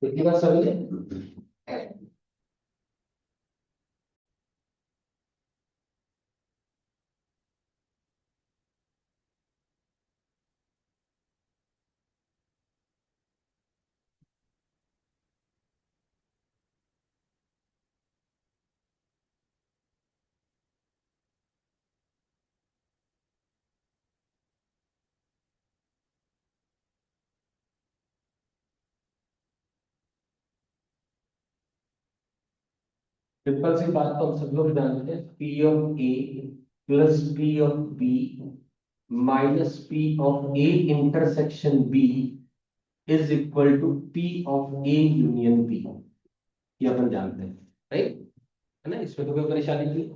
इतनी बात समझे। सिंपल सी बात तो हम सब लोग जानते हैं, P of A plus P of B minus P of A intersection B is equal to P of A union B. ये अपन जानते हैं, राइट, है ना, इसमें तो कोई परेशानी नहीं।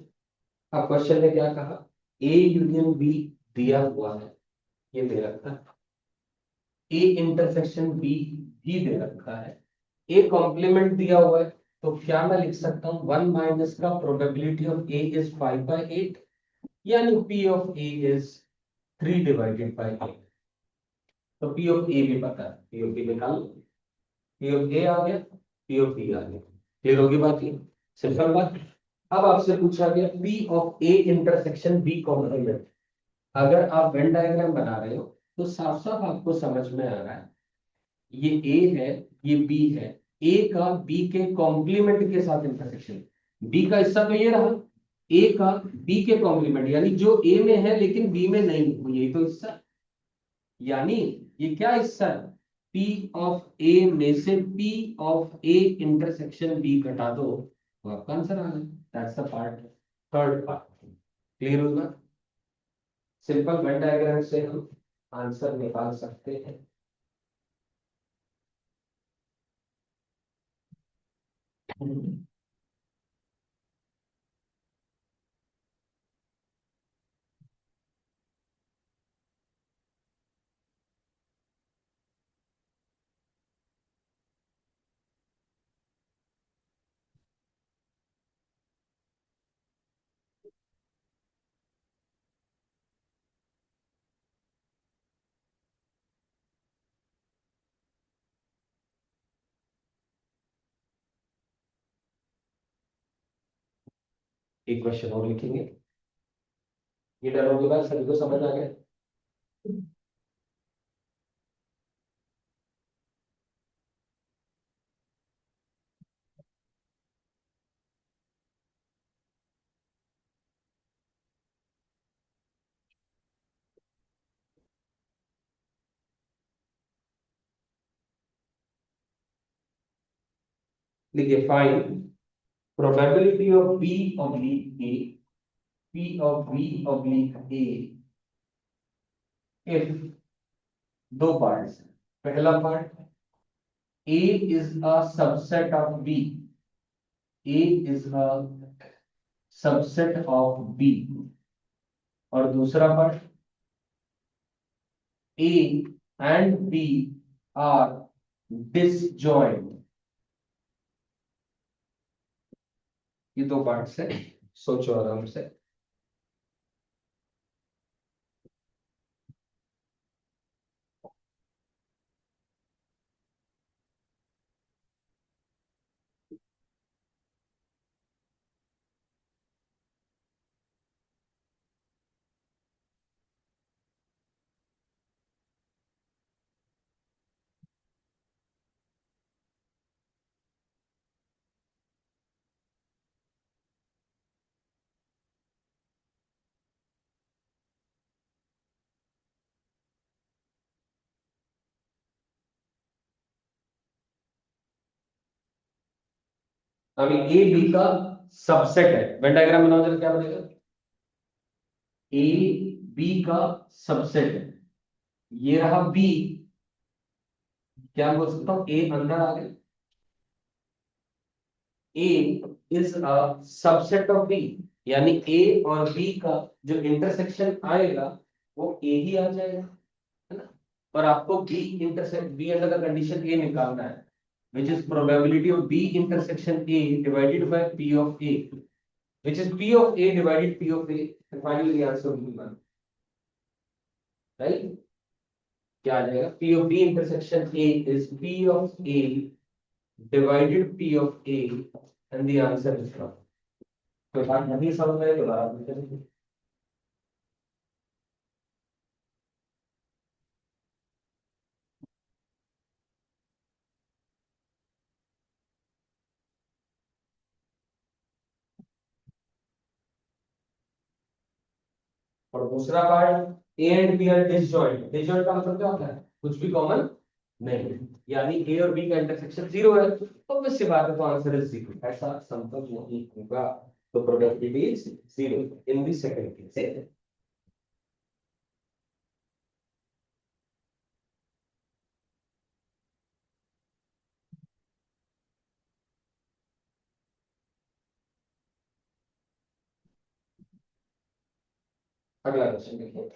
अब क्वेश्चन ने क्या कहा, ए यूनियन बी दिया हुआ है, ये दे रखा है, ए इंटरसेक्शन बी भी दे रखा है, ए कॉम्प्लीमेंट दिया हुआ है। तो क्या मैं लिख सकता हूं, वन माइनस का प्रोबेबिलिटी ऑफ ए इज 5/8, यानी पी ऑफ ए इज 3/8। तो पी ऑफ ए भी पता है, पी ऑफ ए निकाल लो, पी ऑफ ए आ गया, पी ऑफ बी आ गया। क्लियर होगी बात, ये सिंपल बात। अब आपसे पूछा गया P of A intersection B complement. अगर आप वेन डायग्राम बना रहे हो तो साफ साफ आपको समझ में आ रहा है, ये ए है, ये बी है, ए का बी के कॉम्प्लीमेंट के साथ इंटरसेक्शन, बी का हिस्सा तो ये रहा, ए का बी के कॉम्प्लीमेंट यानी जो ए में है लेकिन बी में नहीं, यही तो हिस्सा, यानी ये क्या हिस्सा है, पी ऑफ ए में से P of A intersection B घटा दो तो आपका आंसर आ गया। That's the part, third part. Clear होगा, सिंपल वेन डायग्राम से हम आंसर निकाल सकते हैं। एक क्वेश्चन और लिखेंगे, ये डर के बाद सभी को समझ आ गया। देखिए, find probability of B oblique A, P of B oblique A if, दो पार्ट्स, पहला part A is a subset of B, A is a subset of B, और दूसरा part A and B are disjoint. ये दो parts है, सोचो आराम से। अभी ए बी का सबसेट है, वेन डायग्राम बनाओ जरा, क्या बनेगा, ए बी का सबसेट है, ये रहा बी, क्या बोल सकता हूं, ए अंदर आ गया, a is a subset of b, यानी ए और बी का जो इंटरसेक्शन आएगा वो ए ही आ जाएगा, है ना। और आपको b intersect b under the condition a निकालना है, which is probability of b intersection a divided by p of a, which is p of a divided p of a, and finally the answer will be 1, right। क्या आ जाएगा, p of b intersection a is p of a divided P of A, and the answer is wrong. तो बात नहीं समझ में दोबारा पूछेंगे। और दूसरा part A and B are disjoint. Disjoint का मतलब क्या होता है? कुछ भी कॉमन नहीं, यानी ए और बी का इंटरसेक्शन जीरो है, तो obvious सी बात है, तो आंसर इज जीरो। ऐसा समतल नहीं होगा, तो probability is zero in the second case. अगला क्वेश्चन देखिए।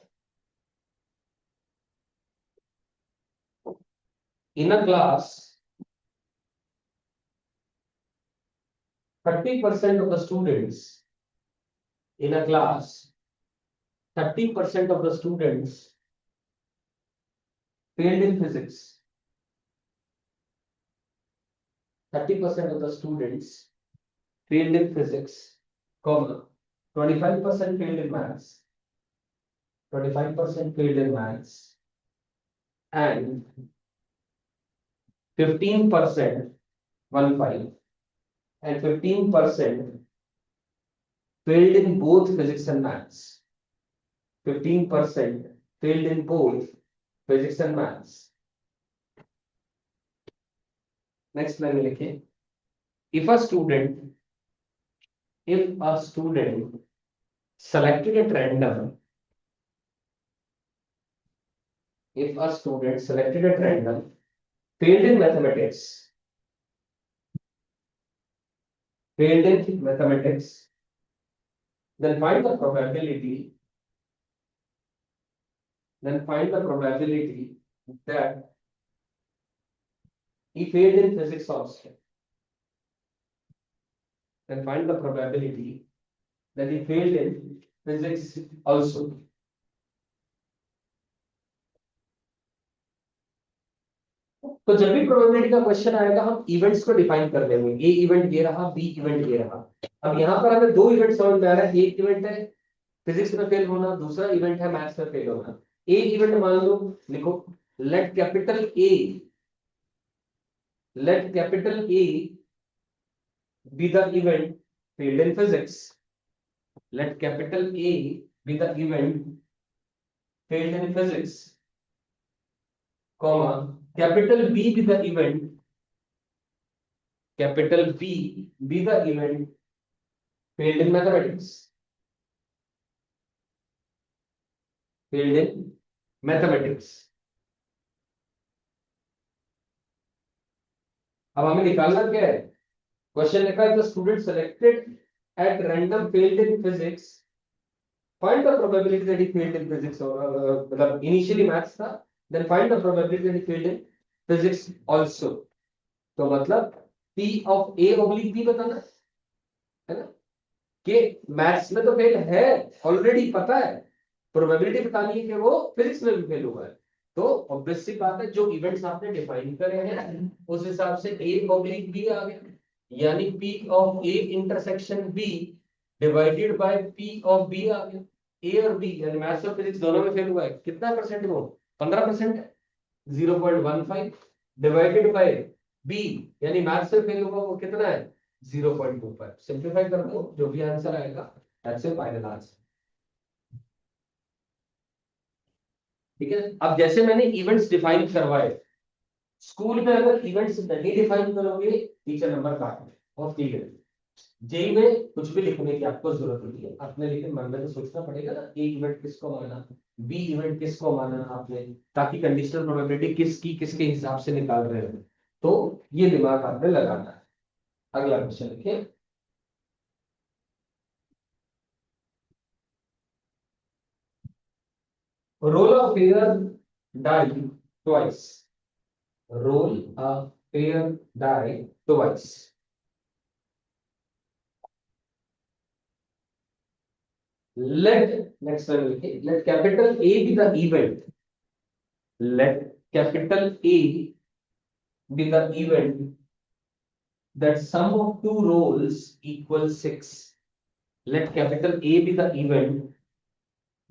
इन अ class 30% of the students in a class 30% of the students failed in physics. 30% of the students failed in physics, comma 25% failed in maths, 25% failed in maths, and 15% 15 and 15% failed in both physics and maths. 15% failed in both physics and maths. Next line में लिखिए, if a student selected at random, if a student selected at random failed in mathematics, then find the probability that he failed in physics also. Then find the probability that he failed in physics also. तो जब भी probability का question आएगा, हम events को define कर लेंगे। ए event ये रहा, बी इवेंट ये रहा। अब यहाँ पर हमें दो इवेंट समझ में आ रहा है। एक इवेंट है फिजिक्स में फेल होना, दूसरा इवेंट है मैथ्स में फेल होना। ए इवेंट मान लो, लिखो let capital A be the event failed in physics. Let capital A be the event failed in physics, comma capital B be the event failed in mathematics. Failed in mathematics. अब हमें निकालना क्या है? Question लिखा है, the student selected at random failed in physics, find the probability that he failed in physics, मतलब initially maths था, then find the probability that he failed in physics also. तो मतलब P of A oblique B बताना है ना, कि maths में तो फेल है ऑलरेडी, पता है, प्रोबेबिलिटी बतानी है कि वो फिजिक्स में भी फेल हुआ है। तो ऑब्वियस सी बात है, जो इवेंट्स आपने डिफाइन करे हैं उस हिसाब से A oblique B आ गया, यानी P of A intersection B divided by P of B आ गया। A और B यानी मैथ्स और फिजिक्स दोनों में फेल हुआ है, कितना परसेंट? वो 15% है, 0.15 डिवाइडेड बाय B यानी मैथ्स से फेल हुआ वो कितना है? 0.25। सिंप्लीफाई कर दो, जो भी आंसर आएगा दैट्स योर फाइनल आंसर। ठीक है। अब जैसे मैंने इवेंट्स डिफाइन करवाए, स्कूल में अगर इवेंट्स नहीं डिफाइन करोगे टीचर नंबर काट और ठीक है। जेई में कुछ भी लिखने की आपको जरूरत नहीं है आपने, लेकिन मन में तो सोचना पड़ेगा ना, ए इवेंट किसको माना, बी इवेंट किसको माना आपने, ताकि कंडीशनल प्रोबेबिलिटी किसकी किसके हिसाब से निकाल रहे हो, तो ये दिमाग आपने लगाना है। अगला क्वेश्चन लिखिए, roll a pair die twice. Roll a pair die twice. Next one, let capital A be the event. Let capital A be the event that sum of two rolls equals 6. Let capital A be the event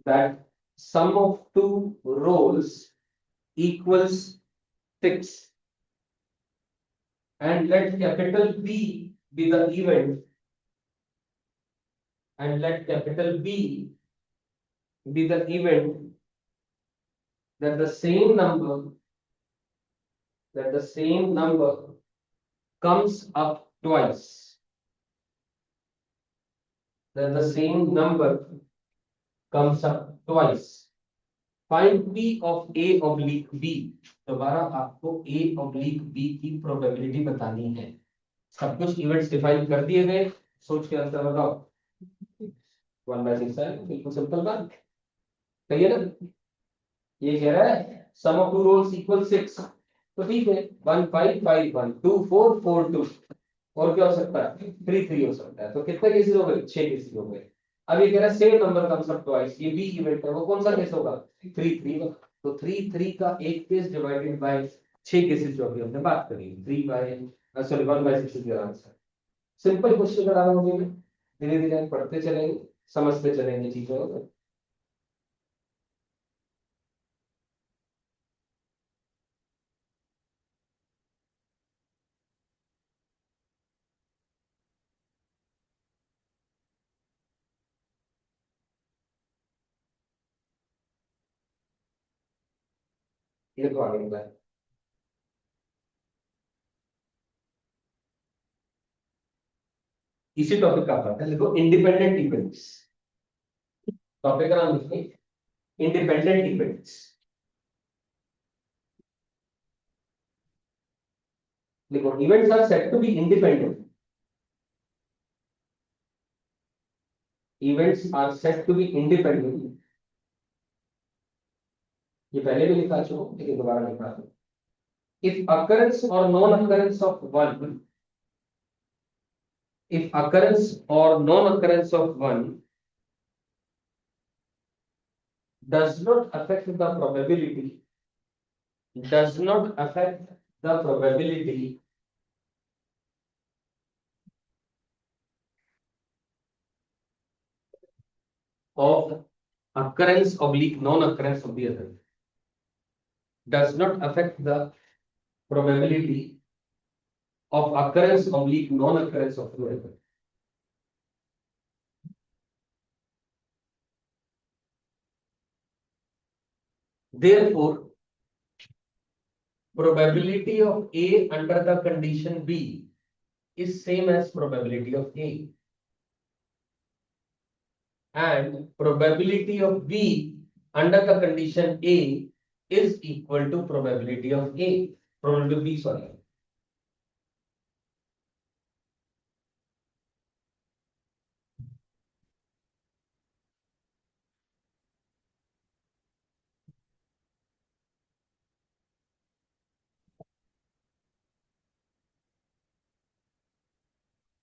that sum of two rolls equals 6, and let capital B be the event, and let capital B be the event that the same number comes up twice. That the same number comes up twice. Find P of A oblique B. दोबारा आपको A oblique B की probability बतानी है. सब कुछ events define कर दिए गए. सोच के आंसर बताओ. 1/6 है. बिल्कुल सिंपल बात. सही है ना. ये कह रहा है सम ऑफ टू रोल्स इक्वल 6. तो ठीक है. 1 5 5 1 2 4 4 2. और क्या हो सकता है? 3 3 हो सकता है. तो कितने केसेस हो गए? 6 केसेस हो गए. अब ये कह रहा है same number comes up twice. ये बी इवेंट है. वो कौन सा केस होगा? 3 3 का. तो 3 3 का एक केस डिवाइडेड बाय 6 केसेस जो अभी हमने बात करी. 3 by 1/6 is your answer. Simple question करा रहा हूं. धीरे धीरे पढ़ते चलेंगे, समझते चलेंगे चीजों को. ये तो आगे निकला है. इसी टॉपिक का पार्ट है. देखो इंडिपेंडेंट इवेंट्स. टॉपिक का नाम लिखिए इंडिपेंडेंट इवेंट्स. देखो events are said to be independent. Events are said to be independent. ये पहले भी लिखा चुका हूं लेकिन दोबारा लिख रहा हूं. If occurrence or non-occurrence of one, if occurrence or non-occurrence of one does not affect the probability, does not affect the probability of occurrence oblique non-occurrence of the other, does not affect the probability of occurrence oblique non-occurrence of the other. Therefore, probability of A under the condition B is same as probability of A, and probability of B under the condition A is equal to probability of A. Probability of B, sorry.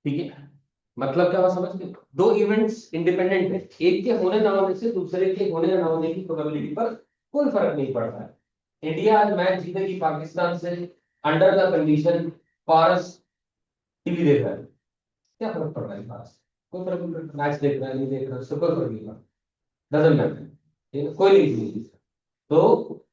ठीक है. मतलब क्या हुआ समझ गए. दो events independent है. एक के होने ना होने से दूसरे के होने ना होने की प्रोबेबिलिटी पर कोई फर्क नहीं पड़ता है. इंडिया आज मैच जीतेगी पाकिस्तान से under the condition Paras TV देख रहा है. क्या फर्क पड़ रहा है? पारस कोई फर्क नहीं पड़ता. मैच देख रहा है नहीं देख रहा उससे कोई फर्क नहीं पड़ता. Doesn't matter. ठीक है. कोई नहीं. तो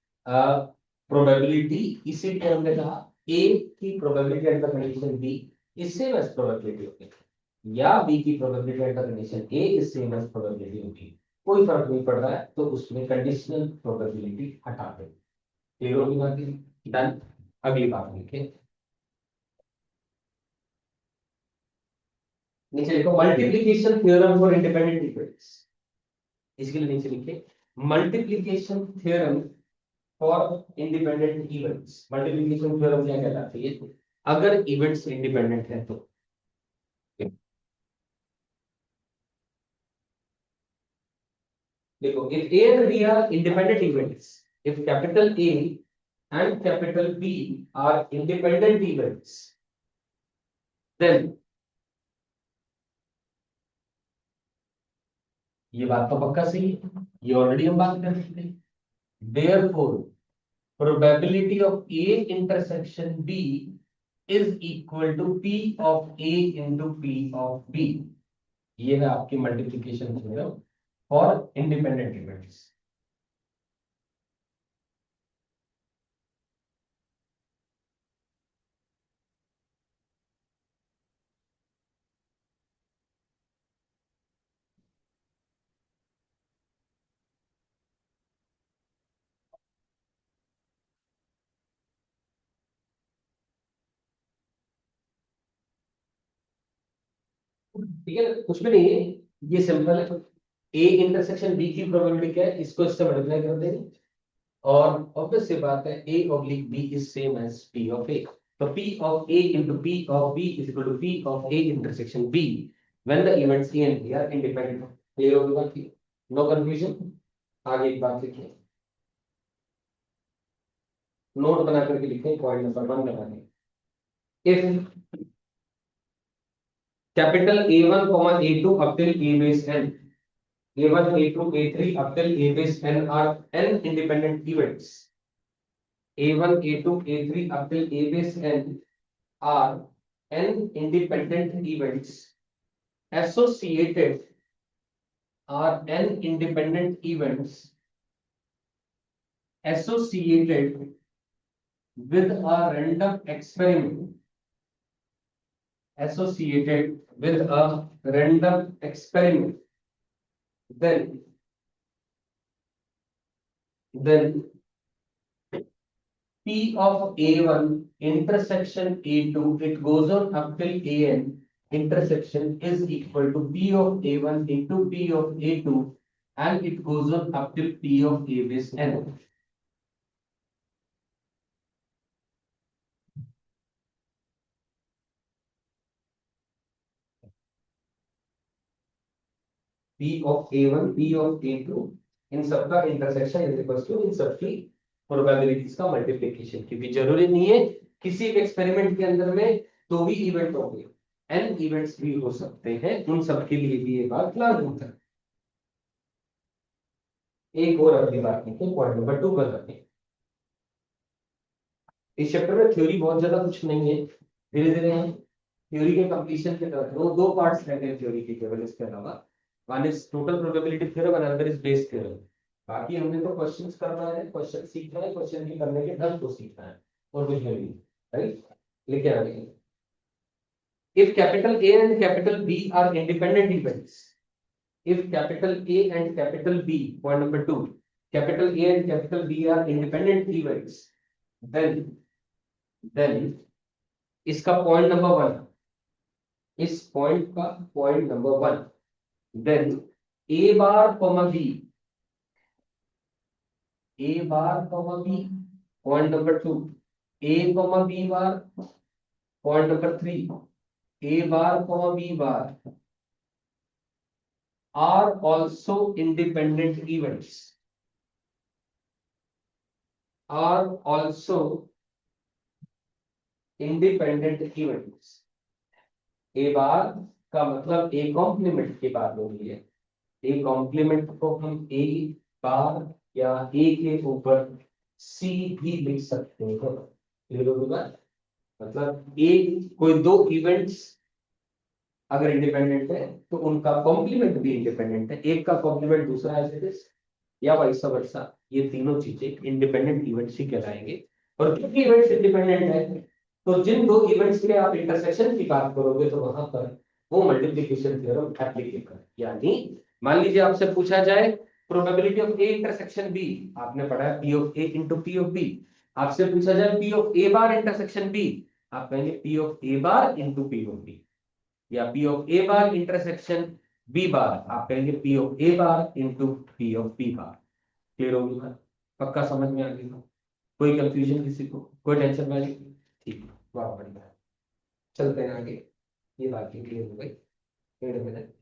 प्रोबेबिलिटी इसी को हमने कहा ए की probability under condition b is same as probability of a, या बी की probability under condition a is same as probability of b. कोई फर्क नहीं पड़ रहा है तो उसमें कंडीशनल प्रोबेबिलिटी हटा दे. क्लियर होगी बात? डन. अगली बात लिखे. नीचे लिखो multiplication theorem for independent equations. इसके लिए नीचे लिखे multiplication theorem for independent events. Multiplication theorem क्या कहलाती है? अगर इवेंट्स इंडिपेंडेंट है तो. देखो if A and B are independent events, if capital A and capital B are independent events, then ये बात तो पक्का सही है. ये ऑलरेडी हम बात कर चुके हैं. Therefore, probability of A intersection B is equal to P of A into P of B. ये है आपकी multiplication theorem for independent events. ठीक है, कुछ भी नहीं है, ये सिंपल है। ए इंटरसेक्शन बी की प्रोबेबिलिटी क्या है, इसको इससे मल्टीप्लाई कर देंगे, और ऑब्वियस सी बात है a oblique b is same as p of a. तो P of A into P of B is equal to P of A intersection b when the events a and B are independent. Clear होगी बात? No confusion? आगे एक बात लिखिए, note बना करके लिखें, पॉइंट नंबर 1 लगा दें। If capital A1 comma A2 up till A base n, A1 A2 A3 up till A base n are n independent events. A1 A2 A3 up till A base n are n independent events associated, are n independent events associated with a random experiment, associated with a random experiment, then P of A1 intersection A2, it goes on up till AN intersection is equal to P of A1 into P of A2, and it goes on up till P of A base N. P of A1, P of A2, इन सबका intersection is equal to इन सबकी probabilities का multiplication, क्योंकि जरूरी नहीं है किसी एक experiment के अंदर में तो भी इवेंट होंगे, एन इवेंट्स भी हो सकते हैं, उन सबके लिए भी ये बात लागू होता है। एक और अगली बात लिखिए, पॉइंट नंबर 2 बताते। इस चैप्टर में थ्योरी बहुत ज्यादा कुछ नहीं है, धीरे धीरे हम थ्योरी के कंप्लीशन के तरफ, दो पार्ट्स रहते हैं थ्योरी के केवल, इसके अलावा one is total probability theorem, another is Bayes theorem. बाकी हमने तो क्वेश्चंस करना है, क्वेश्चन सीखना है, क्वेश्चन के करने के ढंग को सीखना है, और कुछ नहीं, राइट? लिखे आगे, if capital A and capital B are independent events, if capital A and capital B, point number 2, capital A and capital B are independent events, then इसका पॉइंट नंबर 1, इस पॉइंट का point number 1, then A bar comma B, A bar comma B, point number 2, A comma B bar, point number 3, A bar comma B bar are also independent events, are also independent events। ए बार का मतलब A complement की बात हो रही है, A complement को हम ए बार या ए के ऊपर सी भी लिख सकते हैं, क्लियर होगा? मतलब ए कोई दो इवेंट्स अगर इंडिपेंडेंट है तो उनका कॉम्प्लीमेंट भी इंडिपेंडेंट है, एक का कॉम्प्लीमेंट दूसरा एज इट इज, या वाइस वर्सा, ये तीनों चीजें इंडिपेंडेंट इवेंट्स ही कहलाएंगे। और क्योंकि इवेंट्स इंडिपेंडेंट है तो जिन दो इवेंट्स के आप इंटरसेक्शन की बात करोगे तो वहां पर वो मल्टीप्लिकेशन थ्योरम एप्लीकेबल। यानी मान लीजिए आपसे पूछा जाए probability of A intersection b, आपने पढ़ा है P of A into P of b, आपसे पूछा जाए p of A bar intersection b, आप कहेंगे p of A bar into P of b, या p of A bar intersection b bar, आप कहेंगे p of A bar into P of B bar. Clear होगी बात? पक्का समझ में आ गया? कोई कंफ्यूजन किसी को, कोई टेंशन वाली? ठीक है, बहुत बढ़िया, चलते हैं आगे। ये बात क्लियर हो गई, डेढ़ मिनट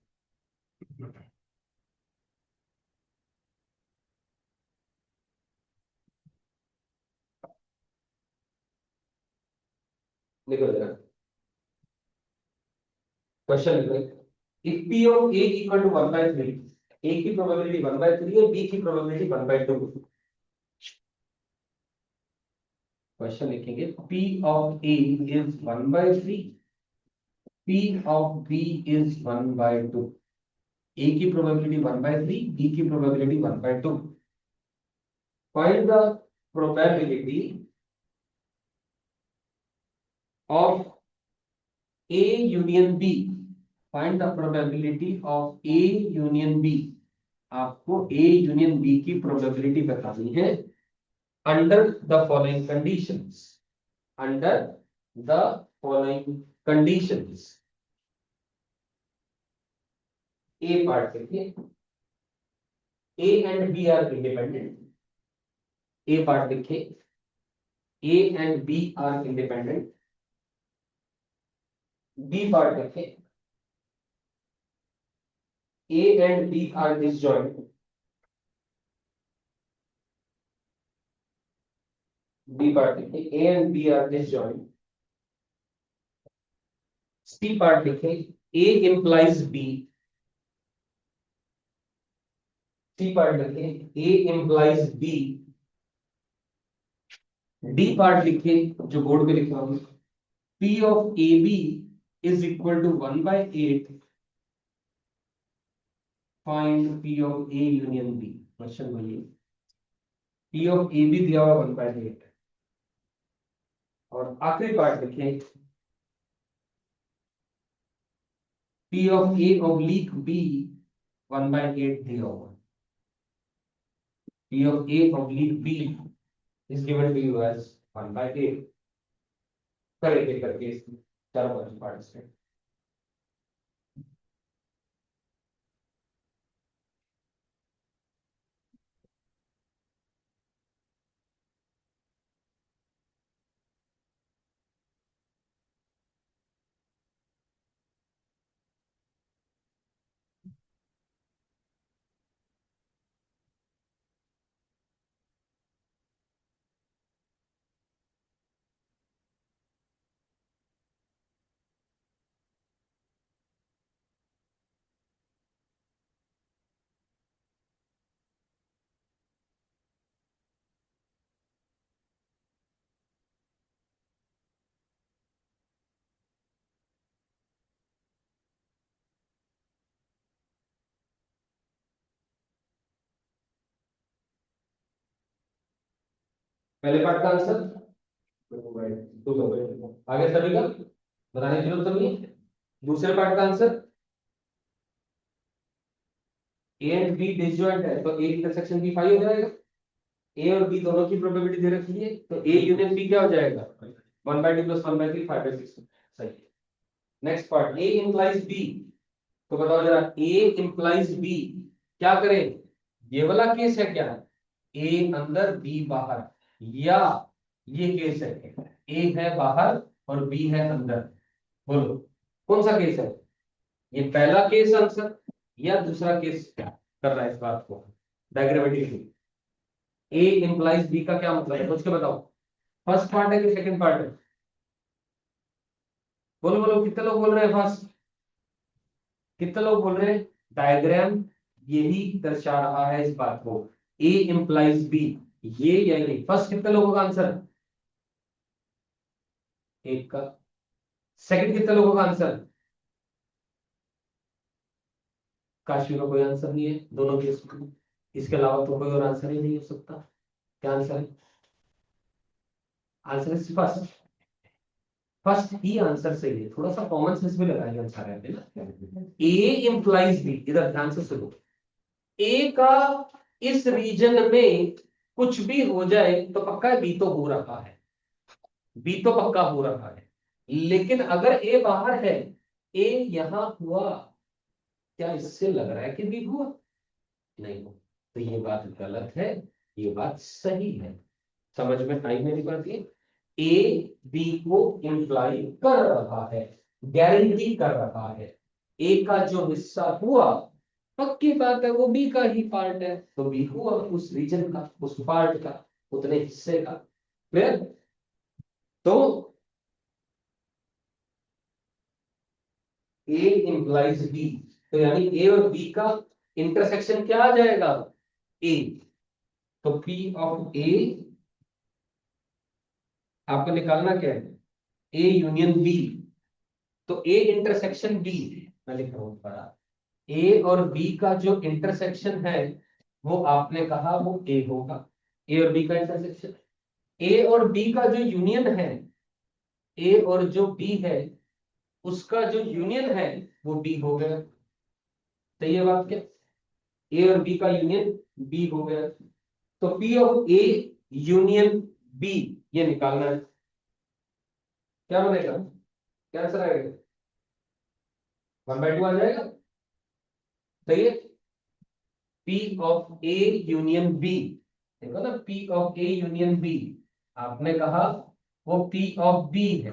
निकल जरा, क्वेश्चन लिखो। If P of A equal to 1/3, A की प्रोबेबिलिटी 1/3 है, बी की प्रोबेबिलिटी 1/2, क्वेश्चन लिखेंगे P of A is 1/3, P of B is 1/2। A की प्रोबेबिलिटी 1/3, B की probability 1/2। Find the probability of A union B। Find the probability of A union B। आपको A union B की probability बतानी है under the following conditions. Under the following conditions. A part देखिए, A and B are independent। A part देखिए, A and B are independent। B part देखिए, A and B are disjoint। B part देखिए, A and B are disjoint। C part देखिए, A implies B। C part देखिए, A implies B। D part लिखिए जो board पे लिखा होगा, P of AB is equal to 1/8। Find P of A union B। Question वही है, P of AB दिया हुआ 1/8। और आखिरी पार्ट लिखें, P of A oblique B 1/8 दिया हुआ। P of A oblique B is given to you as 1/8। करेंगे करके इसमें चारों पार्ट से। पहले पार्ट का आंसर आगे सभी का बताने की जरूरत नहीं है। दूसरे पार्ट का answer A and B disjoint है तो ए इंटरसेक्शन बी 5 हो जाएगा। ए और बी दोनों की प्रोबेबिलिटी दे रखी है तो ए यूनियन बी क्या हो जाएगा 1/2 + 1/3 5/6। सही। Next part A implies B. तो बताओ जरा ए इंप्लाइज बी क्या करें, ये वाला केस है क्या, ए अंदर बी बाहर, या ये केस है ए है बाहर और बी है अंदर। बोलो कौन सा केस है, ये पहला केस आंसर या दूसरा केस क्या कर रहा है इस बात को डायग्रामेटिकली। ए इंप्लाइज बी का क्या मतलब है सोच के बताओ, फर्स्ट पार्ट है कि सेकंड पार्ट है। बोलो बोलो कितने लोग बोल रहे हैं फर्स्ट, कितने लोग बोल रहे हैं डायग्राम यही दर्शा रहा है इस बात को, ए इंप्लाइज बी, ये या नहीं। फर्स्ट कितने लोगों का आंसर, एक का। सेकंड कितने लोगों का आंसर, काशी का कोई आंसर नहीं है दोनों केस में, इसके अलावा तो कोई और आंसर ही नहीं हो सकता। क्या आंसर है, आंसर है फर्स्ट। फर्स्ट ही आंसर सही है, थोड़ा सा कॉमन सेंस भी लगाएंगे हम सारे ना। ए इंप्लाइज बी, इधर ध्यान से सुनो, ए का इस रीजन में कुछ भी हो जाए तो पक्का बी तो हो रहा है, बी तो पक्का हो रहा है। लेकिन अगर ए बाहर है, ए यहां हुआ, क्या इससे लग रहा है कि बी हुआ, नहीं हो, तो ये बात गलत है, ये बात सही है। समझ में आई मेरी बात, ये ए बी को इंप्लाई कर रहा है, गारंटी कर रहा है। ए का जो हिस्सा हुआ पक्की बात है वो बी का ही पार्ट है, तो बी हुआ उस रीजन का, उस पार्ट का, उतने हिस्से का। क्लियर। तो ए इंप्लाइज बी, तो यानी ए और बी का इंटरसेक्शन क्या आ जाएगा, ए। तो पी ऑफ ए आपको निकालना क्या है, ए यूनियन बी। तो ए इंटरसेक्शन बी, मैं लिख रहा हूं बड़ा, ए और बी का जो इंटरसेक्शन है वो आपने कहा वो ए होगा, ए और बी का इंटरसेक्शन। ए और बी का जो यूनियन है, ए और जो बी है उसका जो यूनियन है वो बी हो गया। सही है बात क्या, ए और बी का यूनियन बी हो गया। तो P of A union B ये निकालना है। क्या बनेगा, क्या आंसर आएगा, 1/2 आ जाएगा। सही है, P of A union B, देखो ना, P of A union B, आपने कहा वो पी ऑफ बी है।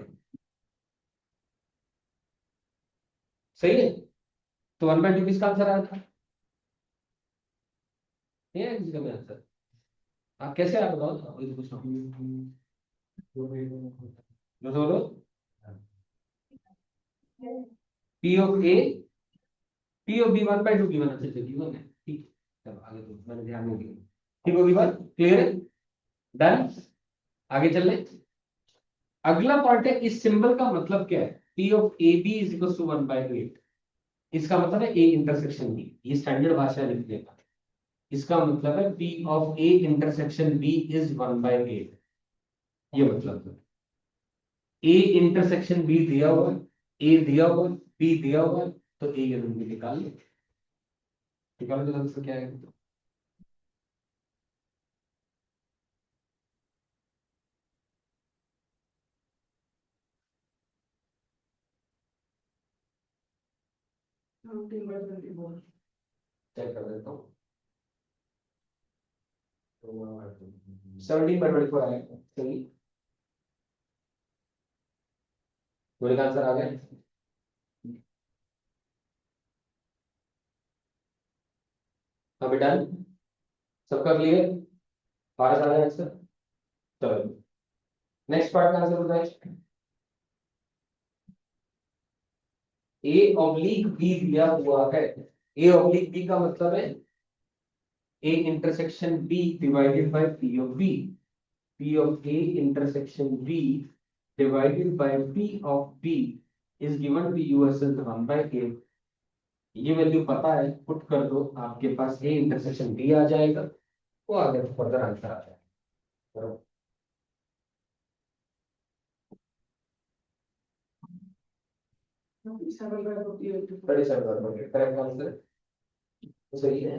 सही है, तो 1/2 किसका आंसर आया था, ये है किसी का भी आंसर। आप कैसे आप बताओ, आप ये पूछ रहा हूँ। जो बोलो, P of A, P of B 1/2 given, अच्छे से गिवन है, ठीक। चलो आगे, तो मैंने ध्यान नहीं दिया। ठीक होगी बात, क्लियर है, डन। आगे चल ले, अगला पार्ट है, इस सिंबल का मतलब क्या है, P of A B is equal to 1/8। इसका मतलब है ए इंटरसेक्शन बी, ये स्टैंडर्ड भाषा लिख देगा। इसका मतलब है P of A intersection B is 1/8, ये मतलब है। ए इंटरसेक्शन बी दिया हुआ है, ए दिया हुआ है, बी दिया हुआ है, तो ए यूनियन बी निकाल लो। निकालो तो आंसर क्या है, 17/24, चेक कर देता हूँ। 17/24 आएगा, सही। थोड़ी का आंसर आ गया। अभी डन, सब कर लिए, पास आ गया आंसर। चलो नेक्स्ट पार्ट का आंसर बताइए। ए ऑब्लिक बी दिया हुआ है, ए ऑब्लिक बी का मतलब है A intersection B divided by P of B, P of A intersection B divided by P of B is given to us 1/8। ये value पता है, पुट कर दो, आपके पास ए इंटरसेक्शन बी आ जाएगा, वो आगे फर्दर आंसर आ जाएगा। करो। बड़े सर करेक्ट आंसर सही है।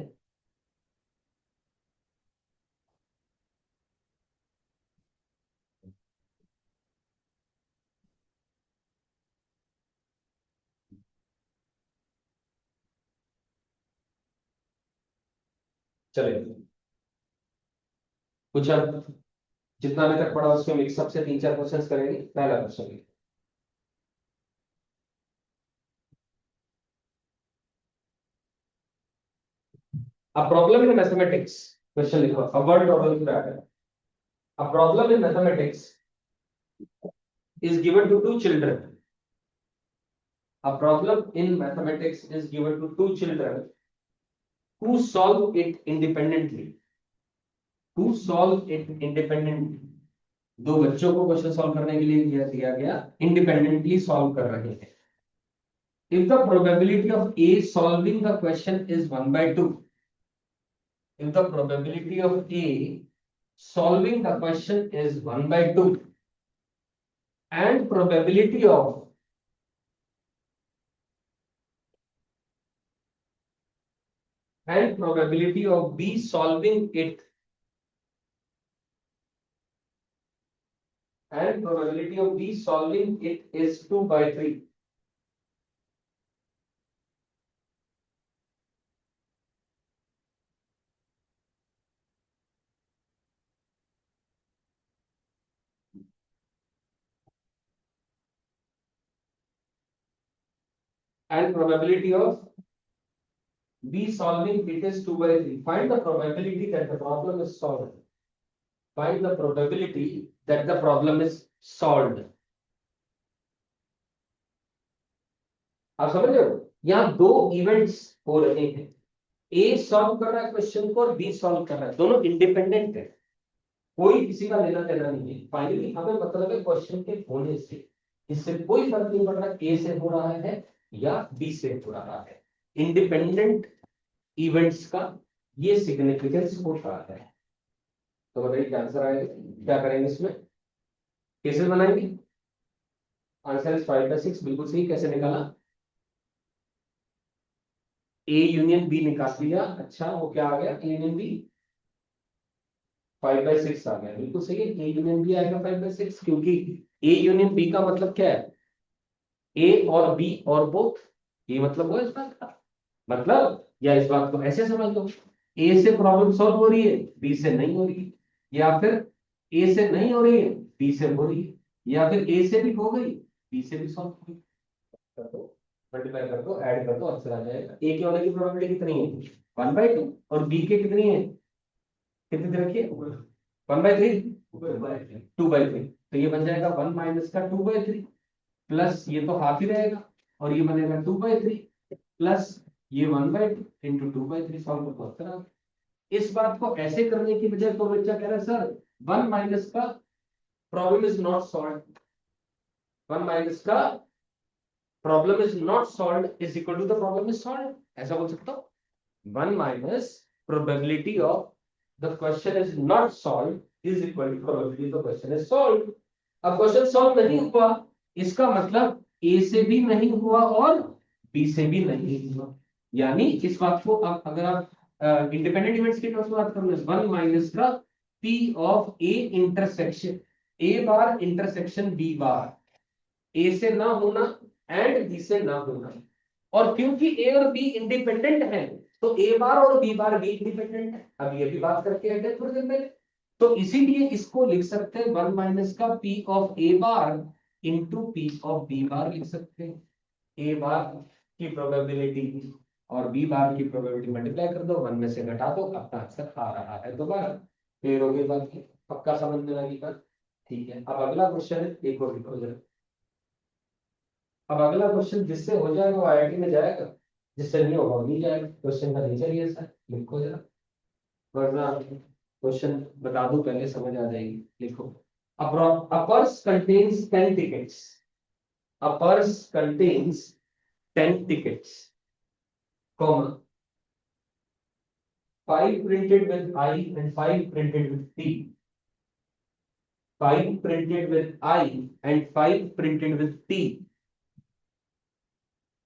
चलिए कुछ अब जितना अभी तक पढ़ा उसमें मिक्सअप से 3-4 क्वेश्चंस करेंगे। पहला question, a problem in mathematics, question लिखो, a word problem पे आ गया। A problem in mathematics is given to two children. A problem in mathematics is given to two children who solve it independently. Who solve it independently. दो बच्चों को question solve करने के लिए दिया गया, इंडिपेंडेंटली सॉल्व कर रहे हैं। If the probability of A solving the question is 1/2, if the probability of A solving the question is 1/2 and probability of B solving it is 2/3, and probability of B solving it is 2/3. Find the probability that the problem is solved. Find the probability that the problem is solved. आप समझ रहे हो, यहाँ दो events हो रहे हैं, A solve कर रहा है क्वेश्चन को और बी सॉल्व कर रहा है, दोनों इंडिपेंडेंट है। कोई किसी का लेना देना नहीं है। फाइनली हमें मतलब है क्वेश्चन के होने से इससे कोई फर्क नहीं पड़ रहा ए से हो रहा है या बी से हो रहा है, इंडिपेंडेंट इवेंट्स का ये सिग्निफिकेंस होता है। तो बताइए क्या आंसर आएगा, क्या करेंगे इसमें, कैसे बनाएंगे। आंसर इज 5/6, बिल्कुल सही। कैसे निकाला, ए यूनियन बी निकाल दिया। अच्छा वो क्या आ गया, ए यूनियन बी 5/6 आ गया, बिल्कुल सही है। ए यूनियन बी आएगा 5/6, क्योंकि ए यूनियन बी का मतलब क्या है, ए और बी और बोथ। ये मतलब हुआ इस बात का, मतलब या इस बात को ऐसे समझ लो, ए से प्रॉब्लम सॉल्व हो रही है, बी से नहीं हो रही, या फिर ए से नहीं हो रही है, बी से हो रही है, या फिर ए से भी हो गई, बी से भी सॉल्व हो गई। कर दो, मल्टीप्लाई कर दो, ऐड कर दो, आंसर आ जाएगा। ए के होने की प्रोबेबिलिटी कितनी है, 1/2, और बी के कितनी है, कितनी रखिए, 1/3, 2/3। तो ये बन जाएगा 1 माइनस का 2/3, प्लस ये तो हाफ ही रहेगा, और ये बनेगा 2/3, प्लस ये 1/2 इंटू 2/3, सॉल्व कर दो। इस बात को ऐसे करने की बजाय तो बच्चा कह रहा है सर 1 माइनस का problem is not solve, 1 minus का problem is not solve is equal to the problem is solve, ऐसा बोल सकता हूँ। 1 minus probability of the question is not solved is equal to probability the question is solved। अब question solve नहीं हुआ, इसका मतलब ए से भी नहीं हुआ और बी से भी नहीं हुआ। यानी इस बात को अब अगर आप इंडिपेंडेंट इवेंट्स की टर्म्स में बात करोगे, 1 माइनस का P of A intersection a bar intersection b bar, a से ना होना एंड बी से ना होना। और क्योंकि ए और बी इंडिपेंडेंट है, तो ए बार और बी बार भी इंडिपेंडेंट है। अब ये भी बात करके हटे थोड़ी देर पहले, तो इसीलिए इसको लिख सकते हैं 1 माइनस का P of A bar into P of B bar लिख सकते हैं। ए बार की प्रोबेबिलिटी और बी बार की प्रोबेबिलिटी मल्टीप्लाई कर दो, 1 में से घटा दो, अपना आंसर आ रहा है। दोबारा क्लियर हो गई बात, पक्का समझ में लगी बात, ठीक है। अब अगला क्वेश्चन है, एक और लिखो जरा। अब अगला क्वेश्चन जिससे हो जाएगा वो आईआईटी में जाएगा, जिससे नहीं होगा वो नहीं जाएगा। क्वेश्चन का नेचर ये है, लिखो जरा, वरना क्वेश्चन बता दूं पहले समझ आ जाएगी। लिखो, a purse contains 10 tickets, a purse contains 10 tickets, comma 5 printed with I and 5 printed with T, 5 printed with I and 5 printed with T।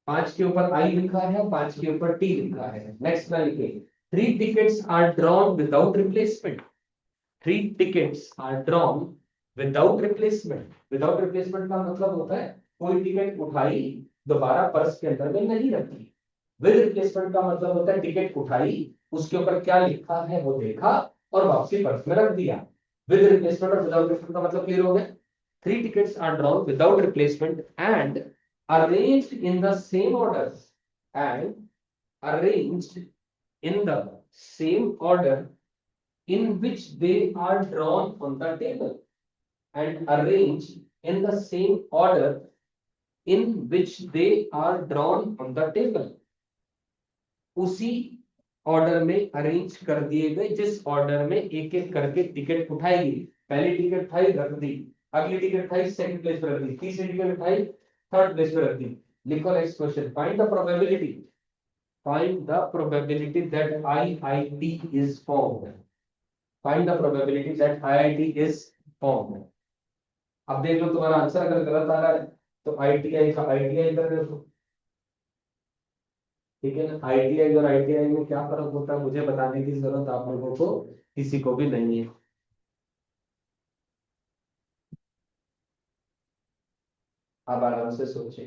5 के ऊपर I लिखा है, 5 के ऊपर T लिखा है। नेक्स्ट ना लिखे, 3 tickets are drawn without replacement, 3 tickets are drawn without replacement। Without replacement का मतलब होता है कोई टिकट उठाई दोबारा पर्स के अंदर में नहीं रखी। विद रिप्लेसमेंट का मतलब होता है टिकट उठाई, उसके ऊपर क्या लिखा है वो देखा और वापसी पर्स में रख दिया। विद रिप्लेसमेंट और विदाउट रिप्लेसमेंट का मतलब क्लियर हो गया। 3 tickets are drawn without replacement and arranged in the same orders, and arranged in the same order in which they are drawn on the table, and arranged in the same order in which they are drawn on the table। उसी order में arrange कर दिए गए जिस order में एक एक करके टिकट उठाई गई। पहली टिकट उठाई रख दी, अगली टिकट उठाई सेकंड प्लेस पर रख दी, तीसरी टिकट उठाई थर्ड प्लेस पर रख दी। लिखो next question, find the probability, find the probability that IIT is formed, find the probability that IIT is formed। अब देख लो तुम्हारा आंसर अगर गलत आ रहा है तो आईटीआई का आईटीआई कर दो, ठीक है ना। आईटीआई और आईटीआई में क्या फर्क होता है मुझे बताने की जरूरत आप लोगों को किसी को भी नहीं है। आप आराम से सोचें,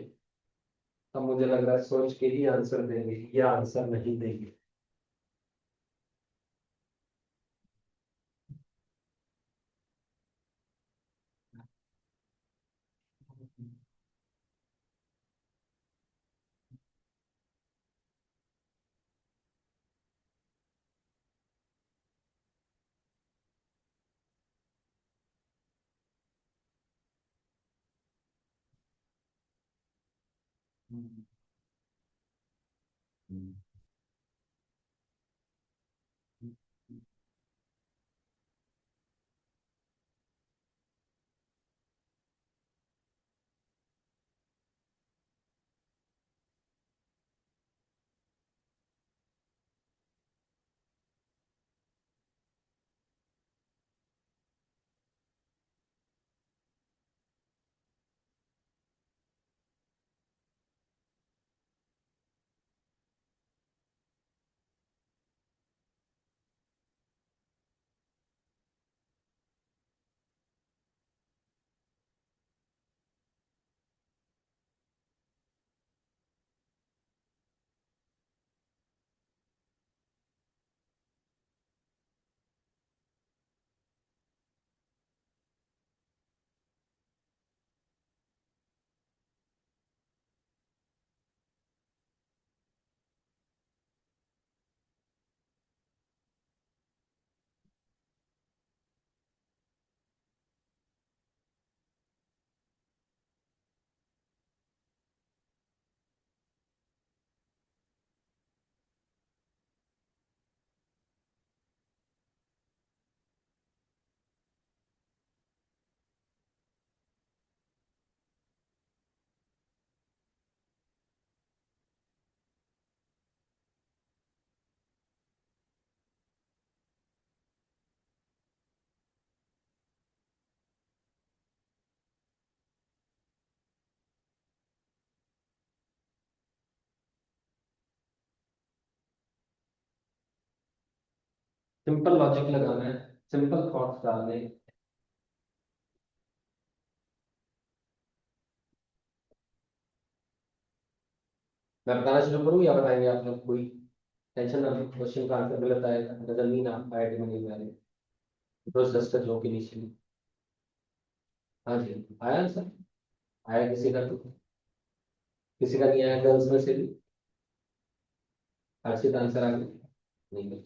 अब मुझे लग रहा है सोच के ही आंसर देंगे या आंसर नहीं देंगे। सिंपल लॉजिक लगाना है, सिंपल थॉट्स डालने हैं। मैं बताना शुरू करूँ या बताएंगे आप लोग? कोई टेंशन ना लो, क्वेश्चन का आंसर गलत आएगा, नजर नहीं ना आएगा, नहीं आ रही प्रोसेस का जो कि नीचे। हाँ जी, आया आंसर? आया किसी का? तो किसी का नहीं आया गर्ल्स में से भी? हर्षित आंसर आ गया? नहीं।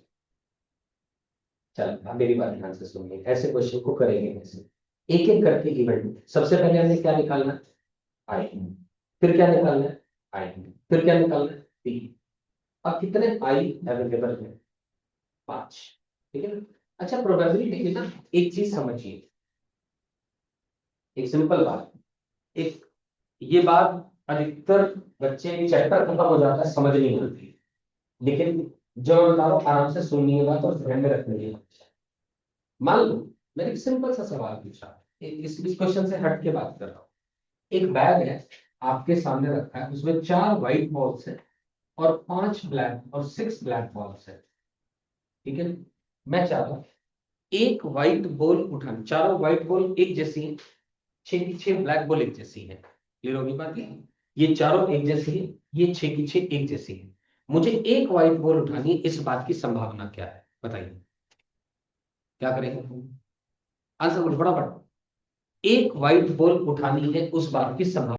चल अब मेरी बात ध्यान से सुनिए, ऐसे क्वेश्चन को करेंगे कैसे, एक एक करके इवेंट। सबसे पहले हमने क्या निकालना है? आई। फिर क्या निकालना है? आई। फिर क्या निकालना है? पी। अब कितने आई अवेलेबल है? 5। ठीक है ना? अच्छा, प्रोबेबिलिटी में ना एक चीज समझिए, एक सिंपल बात। एक ये बात अधिकतर बच्चे चैप्टर खत्म हो जाता है समझ नहीं आती, लेकिन जो मैं बता रहा हूँ आराम से सुनिए बात और ध्यान में रखिए। मान लो मैंने एक सिंपल सा सवाल पूछा, इस क्वेश्चन से हट के बात कर रहा हूँ। एक बैग है आपके सामने रखा है, उसमें 4 व्हाइट बॉल्स है और 5 ब्लैक और 6 ब्लैक बॉल्स है। ठीक है, मैं चाहता हूँ एक व्हाइट बॉल उठाना, चारों व्हाइट बॉल एक जैसी है, 6 की 6 ब्लैक बॉल एक जैसी है। क्लियर होगी बात? ये चारों एक जैसी है, ये 6 की 6 एक जैसी है। मुझे एक व्हाइट बॉल उठानी है, इस बात की संभावना क्या है बताइए? क्या करेंगे? आंसर बोलो फटाफट। एक व्हाइट बॉल उठानी है, उस बात की संभावना